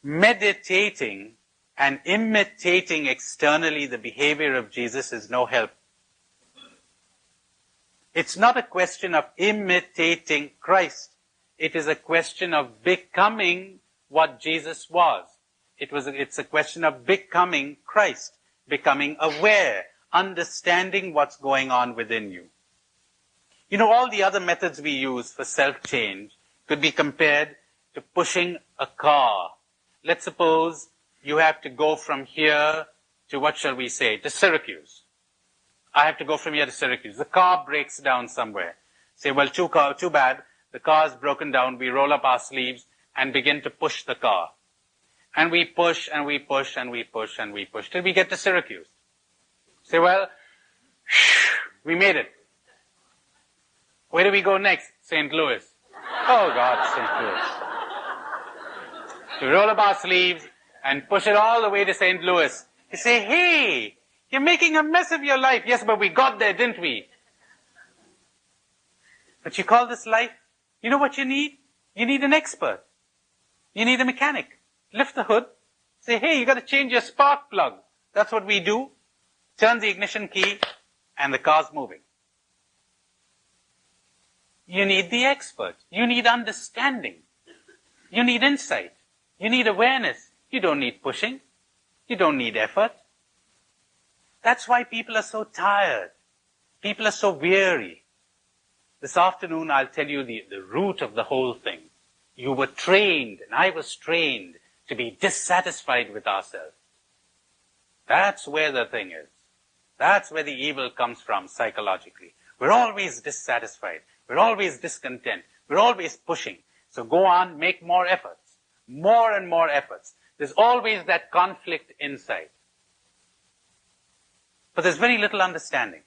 meditating and imitating externally the behavior of Jesus is no help. It's not a question of imitating Christ. It is a question of becoming what Jesus was. It's a question of becoming Christ, becoming aware, understanding what's going on within you. You know, all the other methods we use for self-change could be compared to pushing a car. Let's suppose you have to go from here to, what shall we say, to Syracuse. I have to go from here to Syracuse. The car breaks down somewhere. Say, well, too bad. The car's broken down. We roll up our sleeves and begin to push the car. And we push and we push and we push and we push till we get to Syracuse. Say, well, we made it. Where do we go next? St. Louis. Oh God, St. Louis. So we roll up our sleeves and push it all the way to St. Louis. You say, hey, you're making a mess of your life. Yes, but we got there, didn't we? But you call this life? You know what you need? You need an expert. You need a mechanic. Lift the hood. Say, hey, you got to change your spark plug. That's what we do. Turn the ignition key and the car's moving. You need the expert. You need understanding. You need insight. You need awareness. You don't need pushing. You don't need effort. That's why people are so tired. People are so weary. This afternoon, I'll tell you the root of the whole thing. You were trained, and I was trained, to be dissatisfied with ourselves. That's where the thing is. That's where the evil comes from psychologically. We're always dissatisfied. We're always discontent. We're always pushing. So go on, make more efforts. More and more efforts. There's always that conflict inside. But there's very little understanding.